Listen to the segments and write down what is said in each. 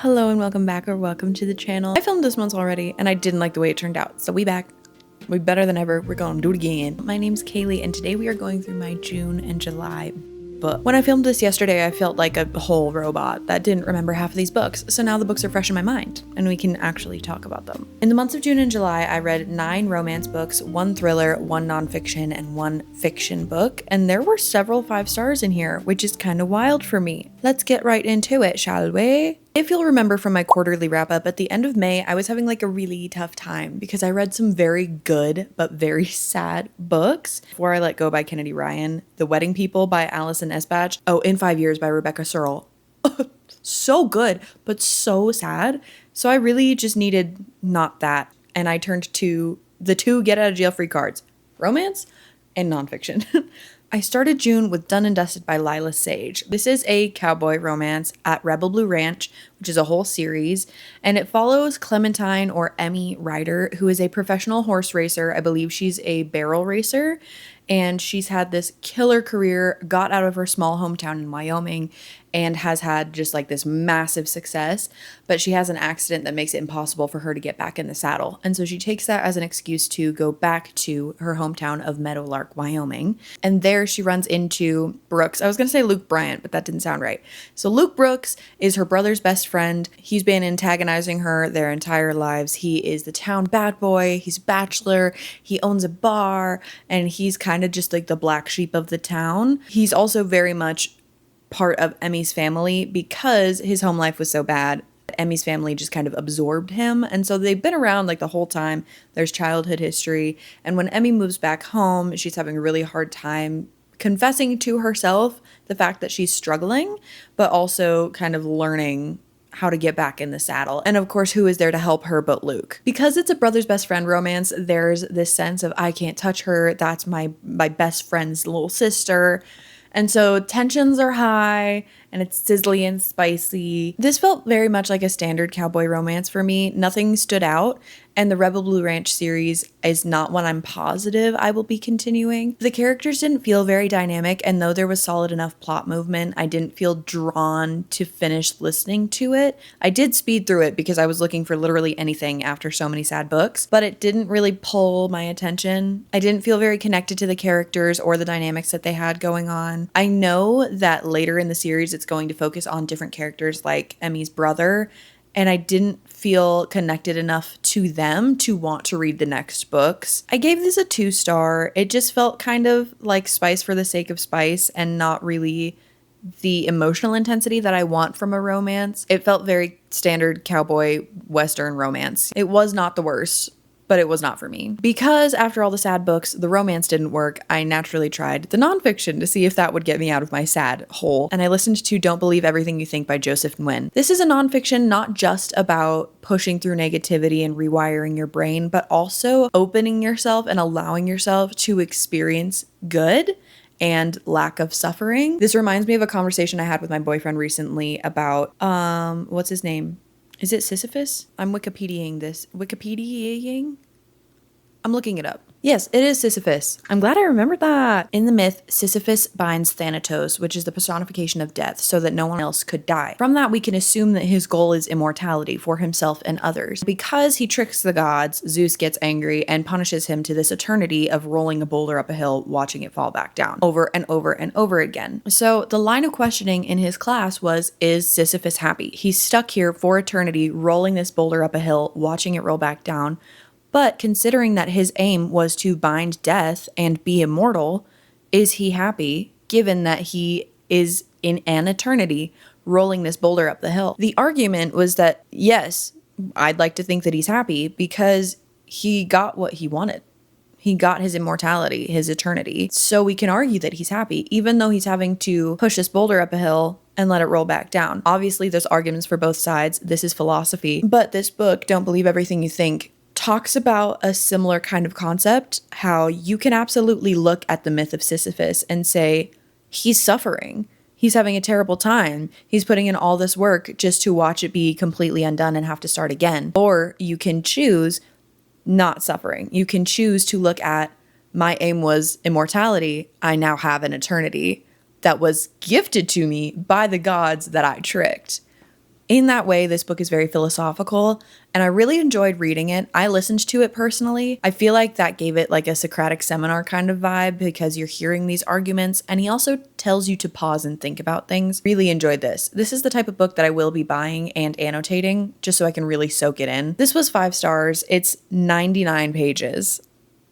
Hello and welcome back, or welcome to the channel. I filmed this once already and I didn't like the way it turned out, so we back. We better than ever. We're gonna do it again. My name's Caileigh and today we are going through my June and July book. When I filmed this yesterday, I felt like a whole robot that didn't remember half of these books, so now the books are fresh in my mind and we can actually talk about them. In the months of June and July, I read 9 romance books, 1 thriller, 1 nonfiction, and 1 fiction book, and there were several 5 stars in here, which is kind of wild for me. Let's get right into it, shall we? If you'll remember from my quarterly wrap up, at the end of May, I was having like a really tough time because I read some very good but very sad books. Before I Let Go by Kennedy Ryan, The Wedding People by Alison Esbach, In 5 Years by Rebecca Searle. So good, but so sad. So I really just needed not that. And I turned to the 2 get out of jail free cards, romance and nonfiction. I started June with Done and Dusted by Lila Sage. This is a cowboy romance at Rebel Blue Ranch, which is a whole series, and it follows Clementine, or Emmy Ryder, who is a professional horse racer. I believe she's a barrel racer, and she's had this killer career, got out of her small hometown in Wyoming, and has had just like this massive success, but she has an accident that makes it impossible for her to get back in the saddle. And so she takes that as an excuse to go back to her hometown of Meadowlark, Wyoming. And there she runs into Brooks. I was going to say Luke Bryant, but that didn't sound right. So Luke Brooks is her brother's best friend. He's been antagonizing her their entire lives. He is the town bad boy. He's a bachelor. He owns a bar, and he's kind of just like the black sheep of the town. He's also very much part of Emmy's family because his home life was so bad. Emmy's family just kind of absorbed him, and so they've been around like the whole time. There's childhood history, and when Emmy moves back home, she's having a really hard time confessing to herself the fact that she's struggling, but also kind of learning how to get back in the saddle. And of course, who is there to help her but Luke? Because it's a brother's best friend romance, there's this sense of I can't touch her, that's my best friend's little sister. And so tensions are high and it's sizzly and spicy. This felt very much like a standard cowboy romance for me. Nothing stood out. And the Rebel Blue Ranch series is not one I'm positive I will be continuing. The characters didn't feel very dynamic, and though there was solid enough plot movement, I didn't feel drawn to finish listening to it. I did speed through it because I was looking for literally anything after so many sad books, but it didn't really pull my attention. I didn't feel very connected to the characters or the dynamics that they had going on. I know that later in the series it's going to focus on different characters like Emmy's brother, and I didn't feel connected enough to them to want to read the next books. I gave this a 2-star. It just felt kind of like spice for the sake of spice and not really the emotional intensity that I want from a romance. It felt very standard cowboy western romance. It was not the worst, but it was not for me. Because after all the sad books, the romance didn't work, I naturally tried the nonfiction to see if that would get me out of my sad hole. And I listened to Don't Believe Everything You Think by Joseph Nguyen. This is a nonfiction not just about pushing through negativity and rewiring your brain, but also opening yourself and allowing yourself to experience good and lack of suffering. This reminds me of a conversation I had with my boyfriend recently about, what's his name? Is it Sisyphus? I'm Wikipediaing this. Wikipediaing? I'm looking it up. Yes, it is Sisyphus. I'm glad I remembered that. In the myth, Sisyphus binds Thanatos, which is the personification of death, so that no one else could die. From that, we can assume that his goal is immortality for himself and others. Because he tricks the gods, Zeus gets angry and punishes him to this eternity of rolling a boulder up a hill, watching it fall back down, over and over and over again. So the line of questioning in his class was, is Sisyphus happy? He's stuck here for eternity, rolling this boulder up a hill, watching it roll back down. But considering that his aim was to bind death and be immortal, is he happy given that he is in an eternity rolling this boulder up the hill? The argument was that, yes, I'd like to think that he's happy because he got what he wanted. He got his immortality, his eternity. So we can argue that he's happy, even though he's having to push this boulder up a hill and let it roll back down. Obviously, there's arguments for both sides. This is philosophy. But this book, Don't Believe Everything You Think, talks about a similar kind of concept, how you can absolutely look at the myth of Sisyphus and say, he's suffering. He's having a terrible time. He's putting in all this work just to watch it be completely undone and have to start again. Or you can choose not suffering. You can choose to look at, my aim was immortality. I now have an eternity that was gifted to me by the gods that I tricked. In that way, this book is very philosophical, and I really enjoyed reading it. I listened to it personally. I feel like that gave it like a Socratic seminar kind of vibe because you're hearing these arguments, and he also tells you to pause and think about things. Really enjoyed this. This is the type of book that I will be buying and annotating just so I can really soak it in. This was 5 stars. It's 99 pages.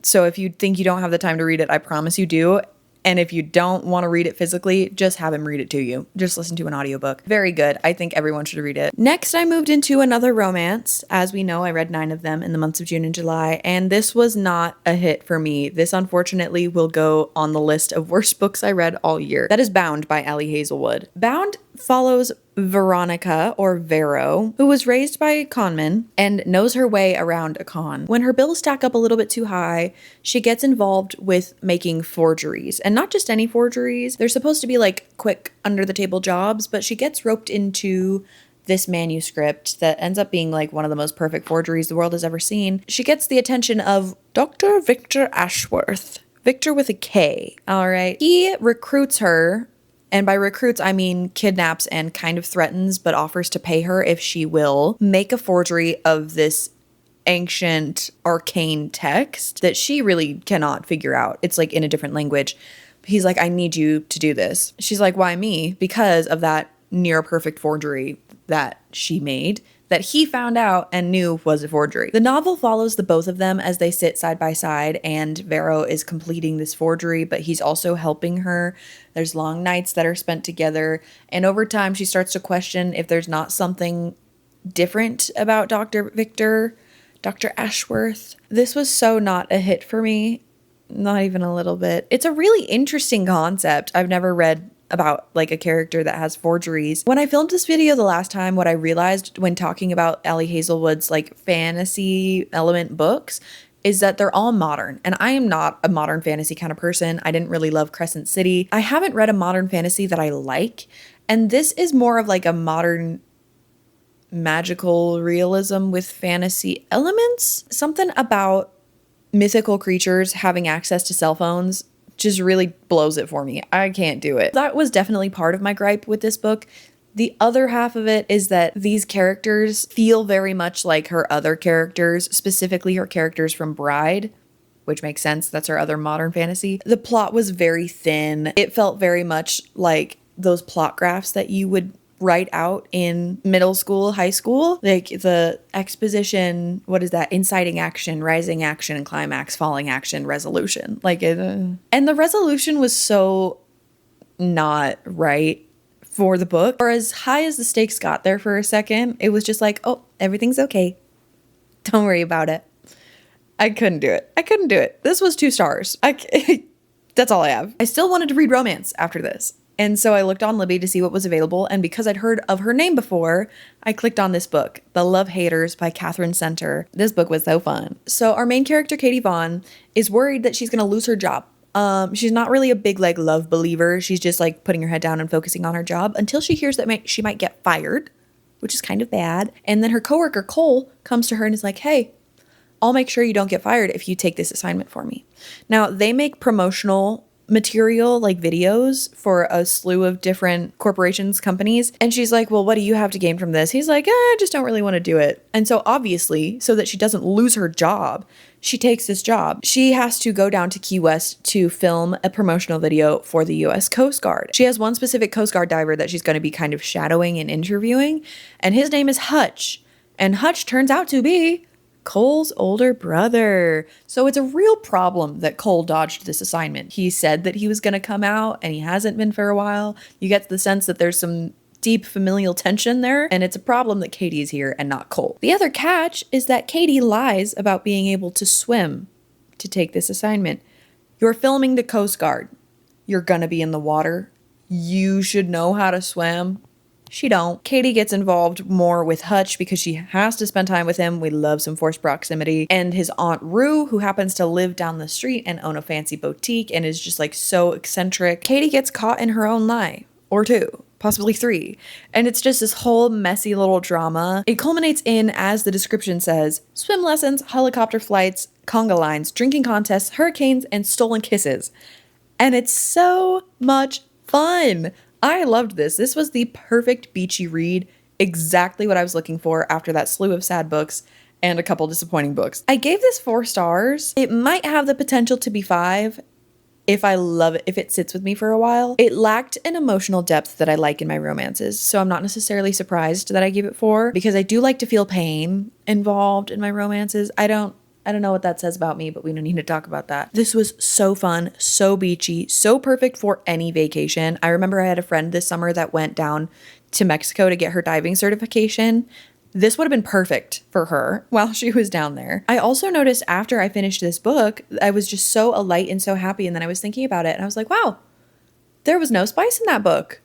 So if you think you don't have the time to read it, I promise you do. And if you don't want to read it physically, just have him read it to you. Just listen to an audiobook. Very good. I think everyone should read it. Next, I moved into another romance. As we know, I read 9 of them in the months of June and July, and this was not a hit for me. This unfortunately will go on the list of worst books I read all year. That is Bound by Ali Hazelwood. Bound follows Veronica, or Vero, who was raised by conmen and knows her way around a con. When her bills stack up a little bit too high, she gets involved with making forgeries. And not just any forgeries. They're supposed to be like quick under the table jobs, but she gets roped into this manuscript that ends up being like one of the most perfect forgeries the world has ever seen. She gets the attention of Dr. Victor Ashworth. Victor with a K, all right? He recruits her. And by recruits, I mean kidnaps and kind of threatens, but offers to pay her if she will make a forgery of this ancient arcane text that she really cannot figure out. It's like in a different language. He's like, I need you to do this. She's like, why me? Because of that near perfect forgery that she made that he found out and knew was a forgery. The novel follows the both of them as they sit side by side, and Vero is completing this forgery, but he's also helping her. There's long nights that are spent together, and over time she starts to question if there's not something different about Dr. Ashworth. This was so not a hit for me. Not even a little bit. It's a really interesting concept. I've never read about like a character that has forgeries. When I filmed this video the last time, what I realized when talking about Ali Hazelwood's like fantasy element books is that they're all modern. And I am not a modern fantasy kind of person. I didn't really love Crescent City. I haven't read a modern fantasy that I like. And this is more of like a modern magical realism with fantasy elements. Something about mythical creatures having access to cell phones just really blows it for me. I can't do it. That was definitely part of my gripe with this book. The other half of it is that these characters feel very much like her other characters, specifically her characters from Bride, which makes sense. That's her other modern fantasy. The plot was very thin. It felt very much like those plot graphs that you would write out in middle school, high school, like the exposition, what is that? Inciting action, rising action, and climax, falling action, resolution. Like it, and the resolution was so not right for the book. Or as high as the stakes got there for a second, it was just like, oh, everything's okay. Don't worry about it. I couldn't do it. I couldn't do it. This was 2 stars. That's all I have. I still wanted to read romance after this. And so I looked on Libby to see what was available, and because I'd heard of her name before, I clicked on this book, The Love Haters by Catherine Center. This book was so fun. So our main character, Katie Vaughn, is worried that she's going to lose her job. She's not really a big like love believer. She's just like putting her head down and focusing on her job until she hears that she might get fired, which is kind of bad. And then her coworker, Cole, comes to her and is like, hey, I'll make sure you don't get fired if you take this assignment for me. Now, they make promotional material like videos for a slew of different corporations, companies. And she's like, well, what do you have to gain from this? He's like, I just don't really want to do it. And so obviously, so that she doesn't lose her job, she takes this job. She has to go down to Key West to film a promotional video for the US Coast Guard. She has one specific Coast Guard diver that she's going to be kind of shadowing and interviewing. And his name is Hutch. And Hutch turns out to be Cole's older brother. So it's a real problem that Cole dodged this assignment. He said that he was going to come out and he hasn't been for a while. You get the sense that there's some deep familial tension there, and it's a problem that Katie is here and not Cole. The other catch is that Katie lies about being able to swim to take this assignment. You're filming the Coast Guard. You're going to be in the water. You should know how to swim. She don't. Katie gets involved more with Hutch because she has to spend time with him. We love some forced proximity. And his Aunt Rue, who happens to live down the street and own a fancy boutique and is just like so eccentric. Katie gets caught in her own lie. Or 2. Possibly 3. And it's just this whole messy little drama. It culminates in, as the description says, swim lessons, helicopter flights, conga lines, drinking contests, hurricanes, and stolen kisses. And it's so much fun. I loved this. This was the perfect beachy read exactly what I was looking for after that slew of sad books and a couple disappointing books. I gave this 4 stars. It might have the potential to be 5 if I love it, if it sits with me for a while. It lacked an emotional depth that I like in my romances, so I'm not necessarily surprised that I gave it 4, because I do like to feel pain involved in my romances. I don't know what that says about me, but we don't need to talk about that. This was so fun, so beachy, so perfect for any vacation. I remember I had a friend this summer that went down to Mexico to get her diving certification. This would have been perfect for her while she was down there. I also noticed after I finished this book, I was just so alight and so happy. And then I was thinking about it and I was like, wow, there was no spice in that book,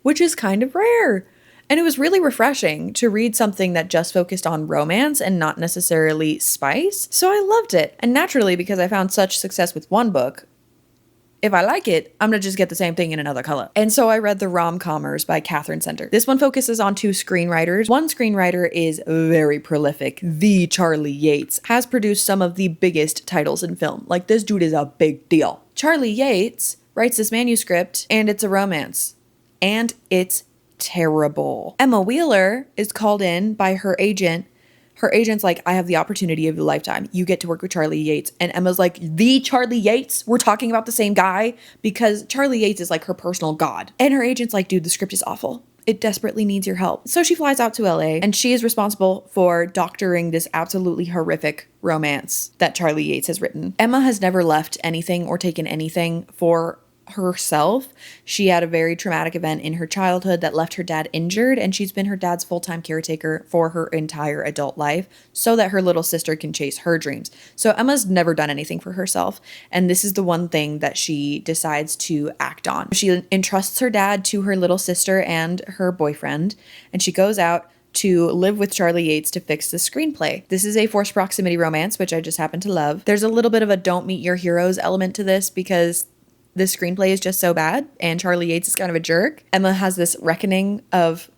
which is kind of rare. And it was really refreshing to read something that just focused on romance and not necessarily spice. So I loved it. And naturally, because I found such success with one book, if I like it, I'm gonna just get the same thing in another color. And so I read The Rom-Commers by Catherine Center. This one focuses on 2 screenwriters. One screenwriter is very prolific. The Charlie Yates has produced some of the biggest titles in film. Like, this dude is a big deal. Charlie Yates writes this manuscript and it's a romance. And it's terrible. Emma Wheeler is called in by her agent. Her agent's like, I have the opportunity of a lifetime. You get to work with Charlie Yates. And Emma's like, the Charlie Yates? We're talking about the same guy? Because Charlie Yates is like her personal god. And her agent's like, dude, the script is awful. It desperately needs your help. So she flies out to LA and she is responsible for doctoring this absolutely horrific romance that Charlie Yates has written. Emma has never left anything or taken anything for herself. She had a very traumatic event in her childhood that left her dad injured, and she's been her dad's full-time caretaker for her entire adult life so that her little sister can chase her dreams. So Emma's never done anything for herself, and this is the one thing that she decides to act on. She entrusts her dad to her little sister and her boyfriend, and she goes out to live with Charlie Yates to fix the screenplay. This is a forced proximity romance, which I just happen to love. There's a little bit of a don't meet your heroes element to this because the screenplay is just so bad and Charlie Yates is kind of a jerk. Emma has this reckoning of,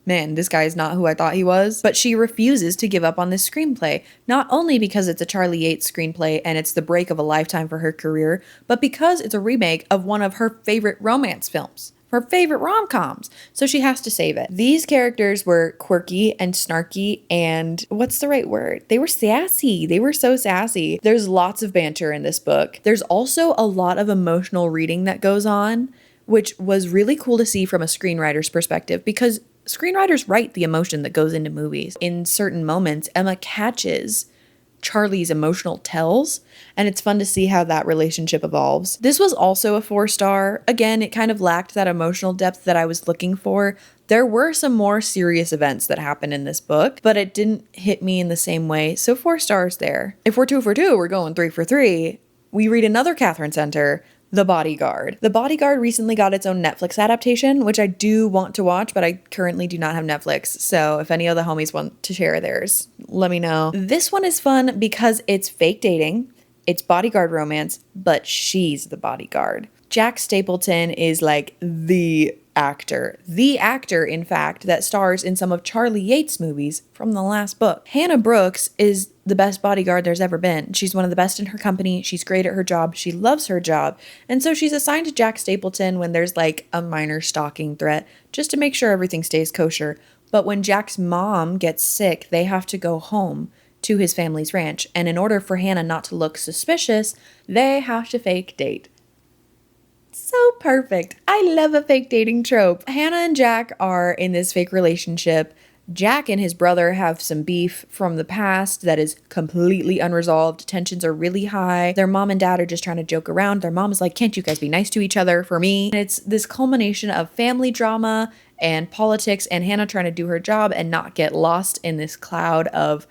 man, this guy is not who I thought he was. But she refuses to give up on this screenplay, not only because it's a Charlie Yates screenplay and it's the break of a lifetime for her career, but because it's a remake of one of her favorite romance films, her favorite rom-coms. So she has to save it. These characters were quirky and snarky and what's the right word? They were sassy. They were so sassy. There's lots of banter in this book. There's also a lot of emotional reading that goes on, which was really cool to see from a screenwriter's perspective because screenwriters write the emotion that goes into movies. In certain moments, Emma catches Charlie's emotional tells, and it's fun to see how that relationship evolves. This was also a 4-star. Again, it kind of lacked that emotional depth that I was looking for. There were some more serious events that happened in this book, but it didn't hit me in the same way, so 4 stars there. If we're 2 for 2, we're going 3 for 3. We read another Catherine Center, The Bodyguard. The Bodyguard recently got its own Netflix adaptation, which I do want to watch, but I currently do not have Netflix. So if any of the homies want to share theirs, let me know. This one is fun because it's fake dating, it's bodyguard romance, but she's the bodyguard. Jack Stapleton is like the actor, in fact, that stars in some of Charlie Yates' movies from the last book. Hannah Brooks is the best bodyguard there's ever been. She's one of the best in her company. She's great at her job. She loves her job. And so she's assigned to Jack Stapleton when there's like a minor stalking threat, just to make sure everything stays kosher. But when Jack's mom gets sick, they have to go home to his family's ranch. And in order for Hannah not to look suspicious, they have to fake date. So perfect. I love a fake dating trope. Hannah and Jack are in this fake relationship. Jack and his brother have some beef from the past that is completely unresolved. Tensions are really high. Their mom and dad are just trying to joke around. Their mom is like, can't you guys be nice to each other for me? And it's this culmination of family drama and politics and Hannah trying to do her job and not get lost in this cloud of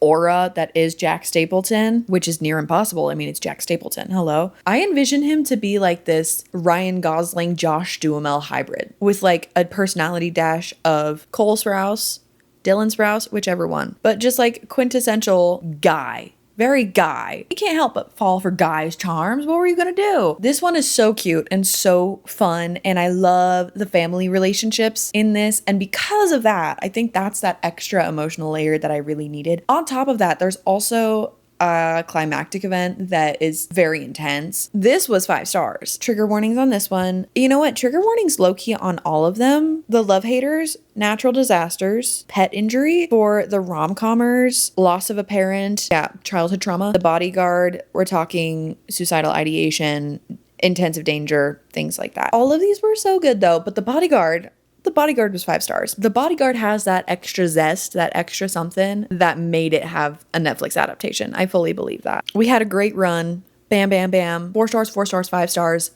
aura that is Jack Stapleton, which is near impossible. I mean, it's Jack Stapleton. Hello. I envision him to be like this Ryan Gosling, Josh Duhamel hybrid with like a personality dash of Cole Sprouse, Dylan Sprouse, whichever one, but just like quintessential guy. Very guy. You can't help but fall for guy's charms. What were you gonna do? This one is so cute and so fun, and I love the family relationships in this. And because of that, I think that's that extra emotional layer that I really needed. On top of that, there's also a climactic event that is very intense. This was 5 stars. Trigger warnings on this one. You know what? Trigger warnings low-key on all of them. The love haters, natural disasters, pet injury. For the rom-commers, loss of a parent, childhood trauma. The bodyguard, we're talking suicidal ideation, intensive danger, things like that. All of these were so good though, but the bodyguard was 5 stars. The Bodyguard has that extra zest, that extra something that made it have a Netflix adaptation. I fully believe that. We had a great run. Bam, bam, bam. 4 stars, 4 stars, 5 stars.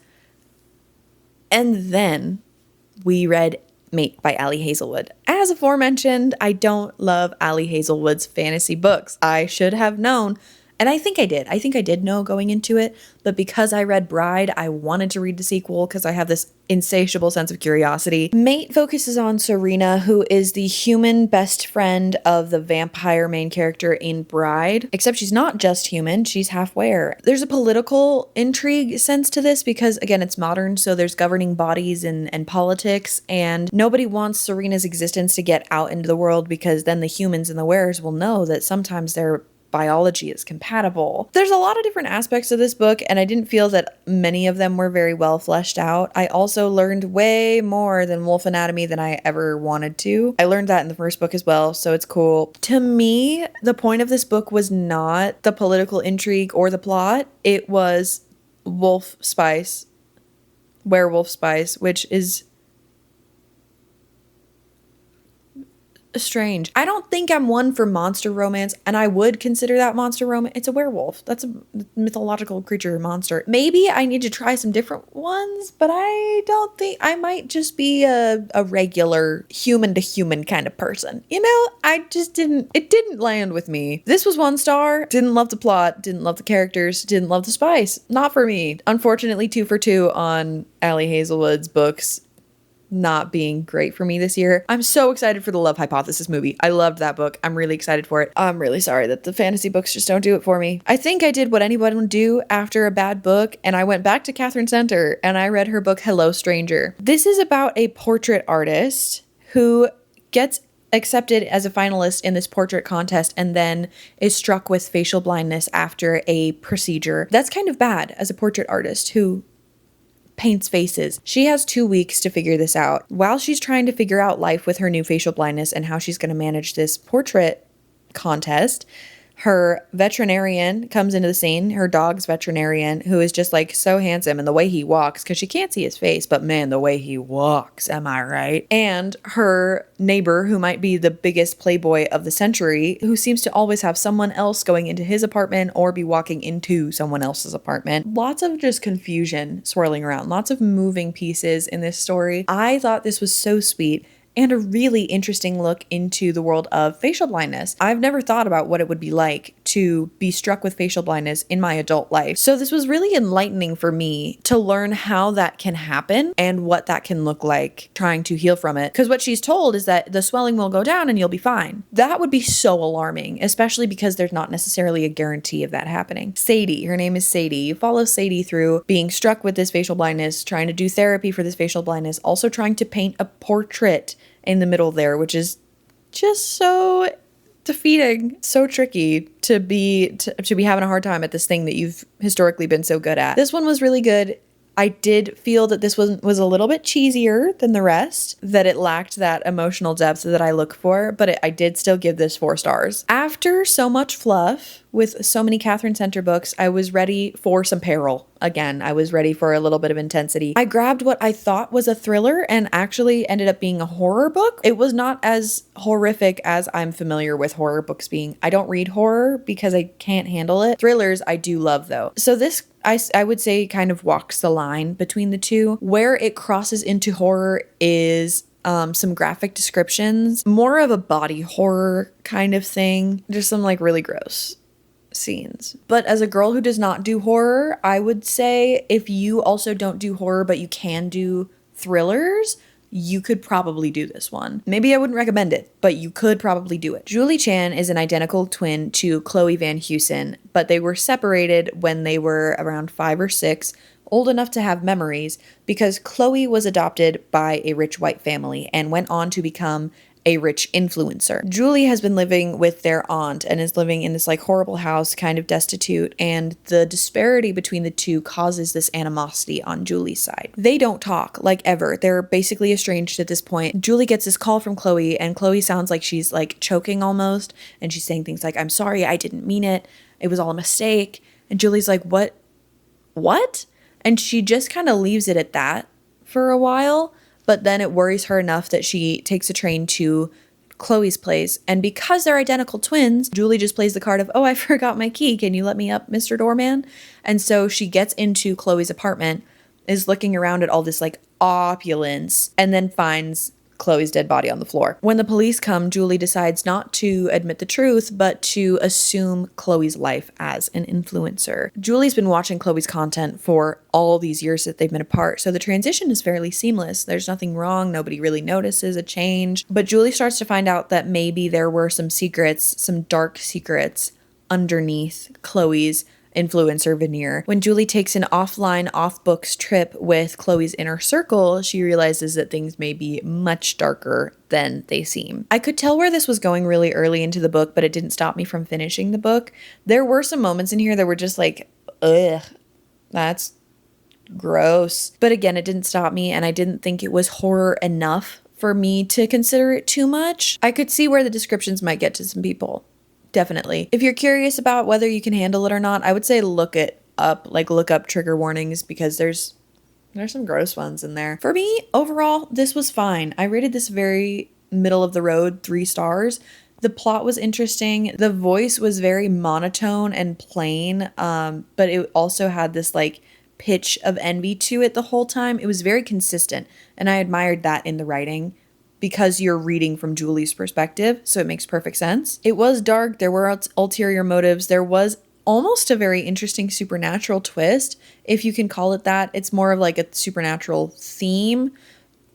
And then we read Mate by Ali Hazelwood. As aforementioned, I don't love Ali Hazelwood's fantasy books. I should have known. And I think I did. I think I did know going into it, but because I read Bride, I wanted to read the sequel because I have this insatiable sense of curiosity. Mate focuses on Serena, who is the human best friend of the vampire main character in Bride, except she's not just human, she's half were. There's a political intrigue sense to this because, again, it's modern, so there's governing bodies and politics, and nobody wants Serena's existence to get out into the world because then the humans and the wearers will know that sometimes they're biology is compatible. There's a lot of different aspects of this book, and I didn't feel that many of them were very well fleshed out. I also learned way more than Wolf Anatomy than I ever wanted to. I learned that in the first book as well, so it's cool. To me, the point of this book was not the political intrigue or the plot. It was werewolf spice, which is strange. I don't think I'm one for monster romance, and I would consider that monster romance. It's a werewolf. That's a mythological creature, monster. Maybe I need to try some different ones, but I don't think I might just be a regular human to human kind of person. You know, it didn't land with me. This was 1 star. Didn't love the plot, didn't love the characters, didn't love the spice. Not for me. Unfortunately, 2 for 2 on Ali Hazelwood's books not being great for me this year. I'm so excited for the Love Hypothesis movie. I loved that book. I'm really excited for it. I'm really sorry that the fantasy books just don't do it for me. I think I did what anyone would do after a bad book, and I went back to Catherine Center and I read her book Hello Stranger. This is about a portrait artist who gets accepted as a finalist in this portrait contest and then is struck with facial blindness after a procedure. That's kind of bad as a portrait artist who paints faces. She has 2 weeks to figure this out. While she's trying to figure out life with her new facial blindness and how she's going to manage this portrait contest, her veterinarian comes into the scene, her dog's veterinarian, who is just like so handsome, and the way he walks, because she can't see his face, but man, the way he walks, am I right? And her neighbor, who might be the biggest playboy of the century, who seems to always have someone else going into his apartment or be walking into someone else's apartment. Lots of just confusion swirling around, lots of moving pieces in this story. I thought this was so sweet and a really interesting look into the world of facial blindness. I've never thought about what it would be like to be struck with facial blindness in my adult life. So this was really enlightening for me to learn how that can happen and what that can look like trying to heal from it. Because what she's told is that the swelling will go down and you'll be fine. That would be so alarming, especially because there's not necessarily a guarantee of that happening. Sadie, her name is Sadie. You follow Sadie through being struck with this facial blindness, trying to do therapy for this facial blindness, also trying to paint a portrait in the middle there, which is just so defeating, so tricky to be having a hard time at this thing that you've historically been so good at. This one was really good. I did feel that this was a little bit cheesier than the rest, that it lacked that emotional depth that I look for, but I did still give this 4 stars. After so much fluff with so many Catherine Center books, I was ready for some peril. Again, I was ready for a little bit of intensity. I grabbed what I thought was a thriller and actually ended up being a horror book. It was not as horrific as I'm familiar with horror books being. I don't read horror because I can't handle it. Thrillers I do love though. So this, I would say, kind of walks the line between the two. Where it crosses into horror is some graphic descriptions, more of a body horror kind of thing. Just some like really gross scenes. But as a girl who does not do horror, I would say if you also don't do horror but you can do thrillers, you could probably do this one. Maybe I wouldn't recommend it, but you could probably do it. Julie Chan is an identical twin to Chloe Van Heusen, but they were separated when they were around 5 or 6, old enough to have memories, because Chloe was adopted by a rich white family and went on to become a rich influencer. Julie has been living with their aunt and is living in this like horrible house, kind of destitute, and the disparity between the two causes this animosity on Julie's side. They don't talk, like, ever. They're basically estranged at this point. Julie gets this call from Chloe, and Chloe sounds like she's like choking almost, and she's saying things like, "I'm sorry, I didn't mean it. It was all a mistake." And Julie's like, What? And she just kind of leaves it at that for a while. But then it worries her enough that she takes a train to Chloe's place. And because they're identical twins, Julie just plays the card of, "Oh, I forgot my key. Can you let me up, Mr. Doorman?" And so she gets into Chloe's apartment, is looking around at all this like opulence, and then finds Chloe's dead body on the floor. When the police come, Julie decides not to admit the truth, but to assume Chloe's life as an influencer. Julie's been watching Chloe's content for all these years that they've been apart, so the transition is fairly seamless. There's nothing wrong. Nobody really notices a change. But Julie starts to find out that maybe there were some secrets, some dark secrets underneath Chloe's influencer veneer. When Julie takes an offline, off-books trip with Chloe's inner circle, she realizes that things may be much darker than they seem. I could tell where this was going really early into the book, but it didn't stop me from finishing the book. There were some moments in here that were just like, ugh, that's gross. But again, it didn't stop me, and I didn't think it was horror enough for me to consider it too much. I could see where the descriptions might get to some people. Definitely. If you're curious about whether you can handle it or not, I would say look it up, like look up trigger warnings, because there's some gross ones in there. For me, overall, this was fine. I rated this very middle of the road, 3 stars. The plot was interesting. The voice was very monotone and plain, but it also had this like pitch of envy to it the whole time. It was very consistent, and I admired that in the writing, because you're reading from Julie's perspective, so it makes perfect sense. It was dark, there were ulterior motives, there was almost a very interesting supernatural twist, if you can call it that. It's more of like a supernatural theme,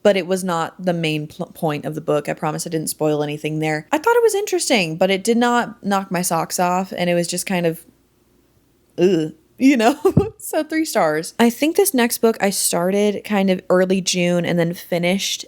but it was not the main point of the book. I promise I didn't spoil anything there. I thought it was interesting, but it did not knock my socks off, and it was just kind of, ugh. You know, so 3 stars. I think this next book I started kind of early June and then finished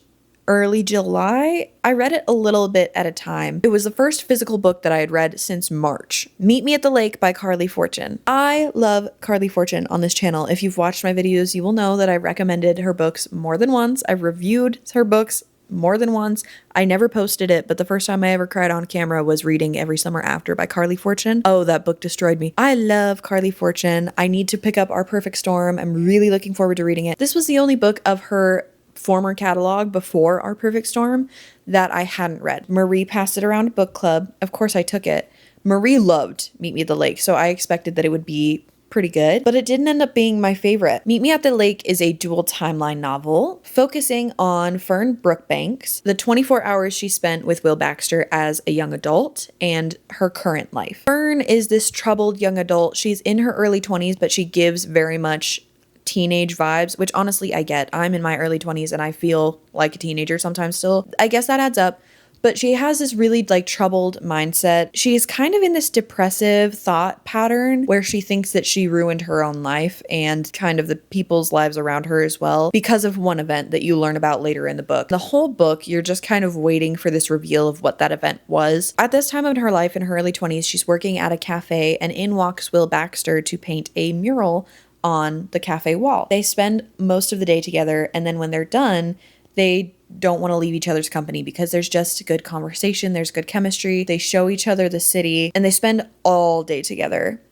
early July. I read it a little bit at a time. It was the first physical book that I had read since March. Meet Me at the Lake by Caileigh Brynn. I love Caileigh Brynn on this channel. If you've watched my videos, you will know that I've recommended her books more than once. I've reviewed her books more than once. I never posted it, but the first time I ever cried on camera was reading Every Summer After by Caileigh Brynn. Oh, that book destroyed me. I love Caileigh Brynn. I need to pick up Our Perfect Storm. I'm really looking forward to reading it. This was the only book of her former catalog before Our Perfect Storm that I hadn't read. Marie passed it around book club. Of course I took it. Marie loved Meet Me at the Lake, so I expected that it would be pretty good, but it didn't end up being my favorite. Meet Me at the Lake is a dual timeline novel focusing on Fern Brookbanks, the 24 hours she spent with Will Baxter as a young adult, and her current life. Fern is this troubled young adult. She's in her early 20s, but she gives very much teenage vibes, which honestly I get. I'm in my early 20s and I feel like a teenager sometimes still. I guess that adds up. But she has this really like troubled mindset. She's kind of in this depressive thought pattern where she thinks that she ruined her own life and kind of the people's lives around her as well because of one event that you learn about later in the book. The whole book, you're just kind of waiting for this reveal of what that event was. At this time of her life, in her early 20s, she's working at a cafe, and in walks Will Baxter to paint a mural on the cafe wall. They spend most of the day together, and then when they're done, they don't want to leave each other's company because there's just good conversation, there's good chemistry. They show each other the city, and they spend all day together,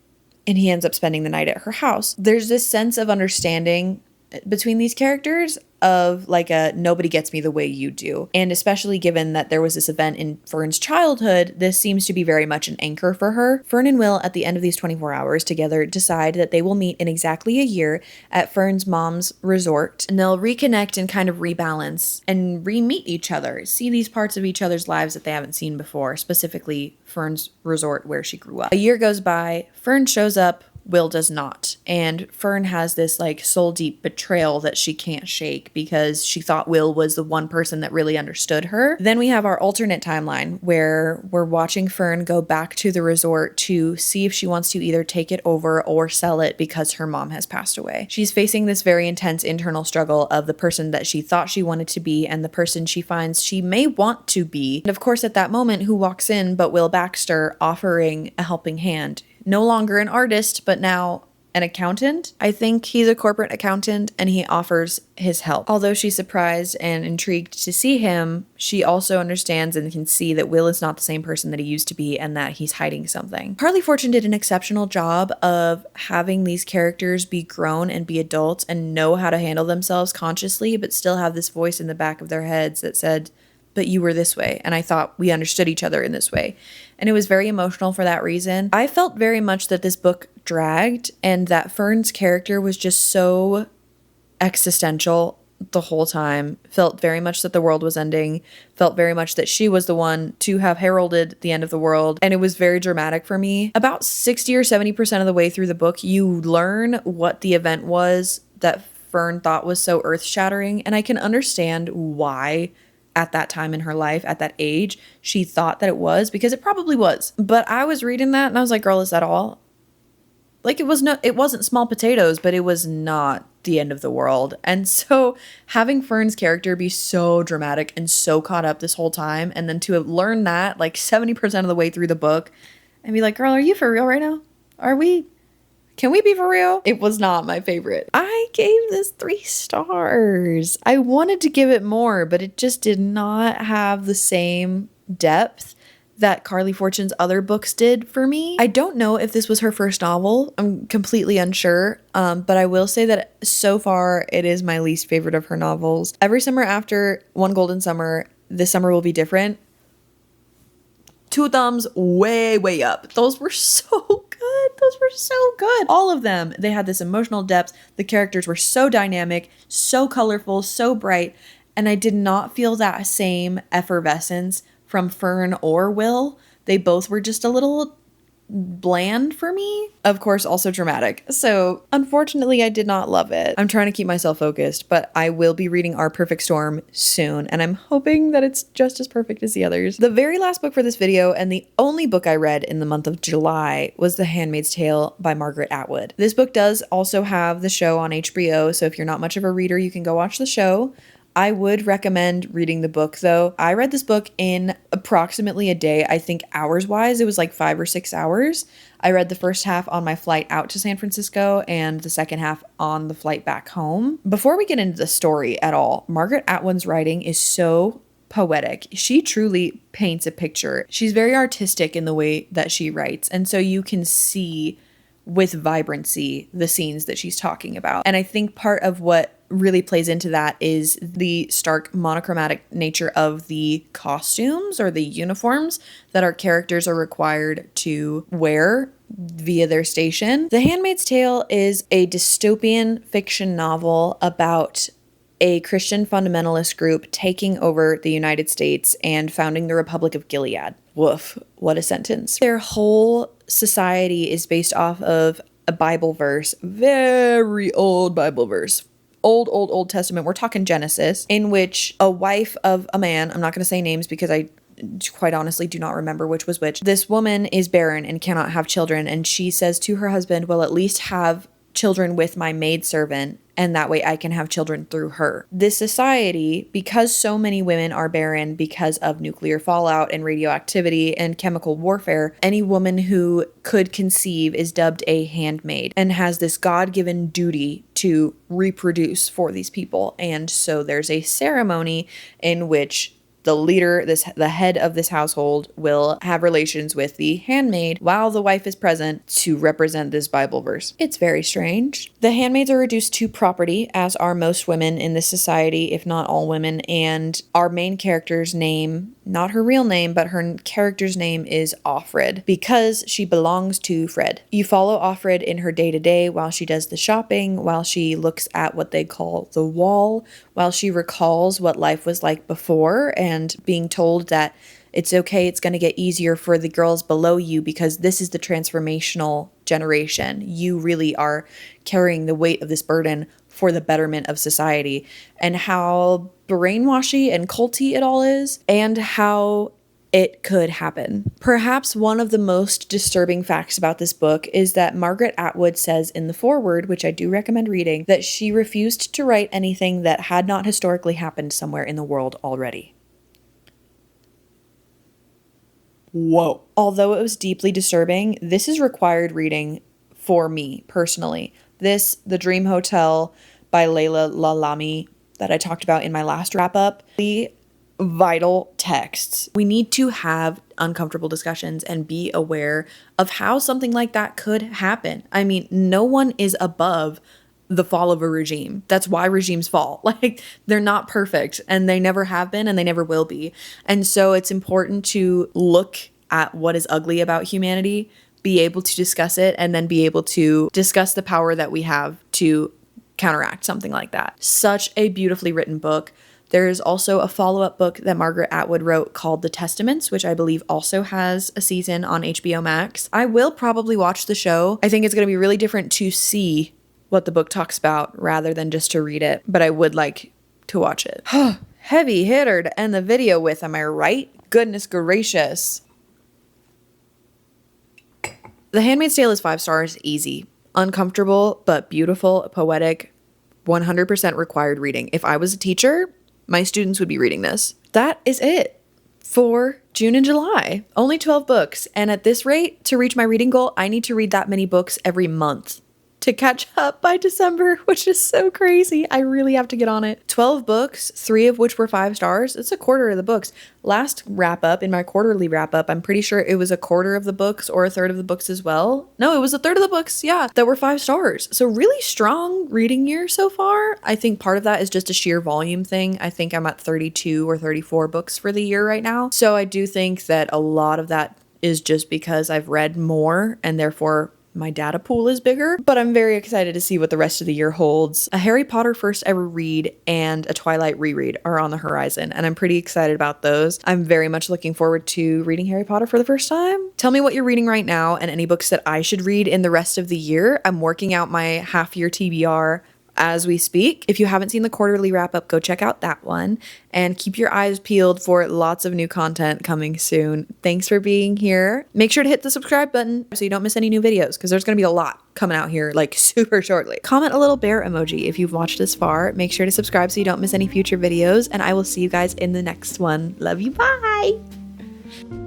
and he ends up spending the night at her house. There's this sense of understanding between these characters of like a nobody gets me the way you do. And especially given that there was this event in Fern's childhood, this seems to be very much an anchor for her. Fern and Will, at the end of these 24 hours together, decide that they will meet in exactly a year at Fern's mom's resort, and they'll reconnect and kind of rebalance and re-meet each other, see these parts of each other's lives that they haven't seen before, specifically Fern's resort where she grew up. A year goes by, Fern shows up Will does not. And Fern has this like soul deep betrayal that she can't shake because she thought Will was the one person that really understood her. Then we have our alternate timeline where we're watching Fern go back to the resort to see if she wants to either take it over or sell it because her mom has passed away. She's facing this very intense internal struggle of the person that she thought she wanted to be and the person she finds she may want to be. And of course, at that moment, who walks in but Will Baxter offering a helping hand. No longer an artist, but now an accountant. I think he's a corporate accountant and he offers his help. Although she's surprised and intrigued to see him, she also understands and can see that Will is not the same person that he used to be and that he's hiding something. Carleigh Fortune did an exceptional job of having these characters be grown and be adults and know how to handle themselves consciously, but still have this voice in the back of their heads that said, but you were this way, and I thought we understood each other in this way. And it was very emotional for that reason. I felt very much that this book dragged and that Fern's character was just so existential the whole time. Felt very much that the world was ending. Felt very much that she was the one to have heralded the end of the world. And it was very dramatic for me. About 60 or 70% of the way through the book, you learn what the event was that Fern thought was so earth-shattering. And I can understand why at that time in her life, at that age, she thought that it was, because it probably was. But I was reading that and I was like, girl, is that all? Like it wasn't small potatoes, but it was not the end of the world. And so having Fern's character be so dramatic and so caught up this whole time, and then to have learned that like 70% of the way through the book and be like, girl, are you for real right now? Can we be for real? It was not my favorite. I gave this 3 stars. I wanted to give it more, but it just did not have the same depth that Carleigh Fortune's other books did for me. I don't know if this was her first novel. I'm completely unsure. But I will say that so far it is my least favorite of her novels. Every Summer After, One Golden Summer, This Summer Will Be Different. 2 thumbs way, way up. Those were so good. Those were so good. All of them. They had this emotional depth. The characters were so dynamic, so colorful, so bright. And I did not feel that same effervescence from Fern or Will. They both were just a little bland for me. Of course, also dramatic. So unfortunately, I did not love it. I'm trying to keep myself focused, but I will be reading Our Perfect Storm soon, and I'm hoping that it's just as perfect as the others. The very last book for this video, and the only book I read in the month of July, was The Handmaid's Tale by Margaret Atwood. This book does also have the show on HBO, so if you're not much of a reader, you can go watch the show. I would recommend reading the book though. I read this book in approximately a day. I think hours wise, it was like 5 or 6 hours. I read the first half on my flight out to San Francisco and the second half on the flight back home. Before we get into the story at all, Margaret Atwood's writing is so poetic. She truly paints a picture. She's very artistic in the way that she writes. And so you can see with vibrancy the scenes that she's talking about. And I think part of what really plays into that is the stark monochromatic nature of the costumes or the uniforms that our characters are required to wear via their station. The Handmaid's Tale is a dystopian fiction novel about a Christian fundamentalist group taking over the United States and founding the Republic of Gilead. Woof, what a sentence. Their whole society is based off of a Bible verse, very old Bible verse. Old Testament. We're talking Genesis, in which a wife of a man, I'm not going to say names because I quite honestly do not remember which was which. This woman is barren and cannot have children. And she says to her husband, well, at least have children with my maidservant, and that way I can have children through her. This society, because so many women are barren because of nuclear fallout and radioactivity and chemical warfare, any woman who could conceive is dubbed a handmaid and has this God-given duty to reproduce for these people. And so there's a ceremony in which the leader, the head of this household, will have relations with the handmaid while the wife is present to represent this Bible verse. It's very strange. The handmaids are reduced to property, as are most women in this society, if not all women, and our main character's name, not her real name, but her character's name is Offred, because she belongs to Fred. You follow Offred in her day-to-day while she does the shopping, while she looks at what they call the wall, while she recalls what life was like before, and being told that It's okay. It's going to get easier for the girls below you because this is the transformational generation. You really are carrying the weight of this burden for the betterment of society, and how brainwashy and culty it all is, and how it could happen. Perhaps one of the most disturbing facts about this book is that Margaret Atwood says in the foreword, which I do recommend reading, that she refused to write anything that had not historically happened somewhere in the world already. Whoa. Although it was deeply disturbing, this is required reading for me personally. This, The Dream Hotel by Leila Lalami, that I talked about in my last wrap up, the vital texts. We need to have uncomfortable discussions and be aware of how something like that could happen. I mean, no one is above the fall of a regime. That's why regimes fall. Like, they're not perfect, and they never have been, and they never will be. And so it's important to look at what is ugly about humanity, be able to discuss it, and then be able to discuss the power that we have to counteract something like that. Such a beautifully written book. There's also a follow-up book that Margaret Atwood wrote called The Testaments, which I believe also has a season on HBO Max. I will probably watch the show. I think it's going to be really different to see what the book talks about rather than just to read it, but I would like to watch it. Heavy hitter to end the video with, am I right? Goodness gracious. The Handmaid's Tale is 5 stars, easy. Uncomfortable, but beautiful, poetic, 100% required reading. If I was a teacher, my students would be reading this. That is it for June and July. Only 12 books. And at this rate, to reach my reading goal, I need to read that many books every month to catch up by December, which is so crazy. I really have to get on it. 12 books, 3 of which were 5 stars. It's a quarter of the books. Last wrap up, in my quarterly wrap up, I'm pretty sure it was a quarter of the books or a third of the books as well. No, it was a third of the books, yeah, that were 5 stars. So really strong reading year so far. I think part of that is just a sheer volume thing. I think I'm at 32 or 34 books for the year right now. So I do think that a lot of that is just because I've read more and therefore my data pool is bigger, but I'm very excited to see what the rest of the year holds. A Harry Potter first ever read and a Twilight reread are on the horizon, and I'm pretty excited about those. I'm very much looking forward to reading Harry Potter for the first time. Tell me what you're reading right now and any books that I should read in the rest of the year. I'm working out my half-year TBR as we speak. If you haven't seen the quarterly wrap up, go check out that one and keep your eyes peeled for lots of new content coming soon. Thanks for being here. Make sure to hit the subscribe button so you don't miss any new videos, because there's going to be a lot coming out here like super shortly. Comment a little bear emoji if you've watched this far. Make sure to subscribe so you don't miss any future videos, and I will see you guys in the next one. Love you. Bye.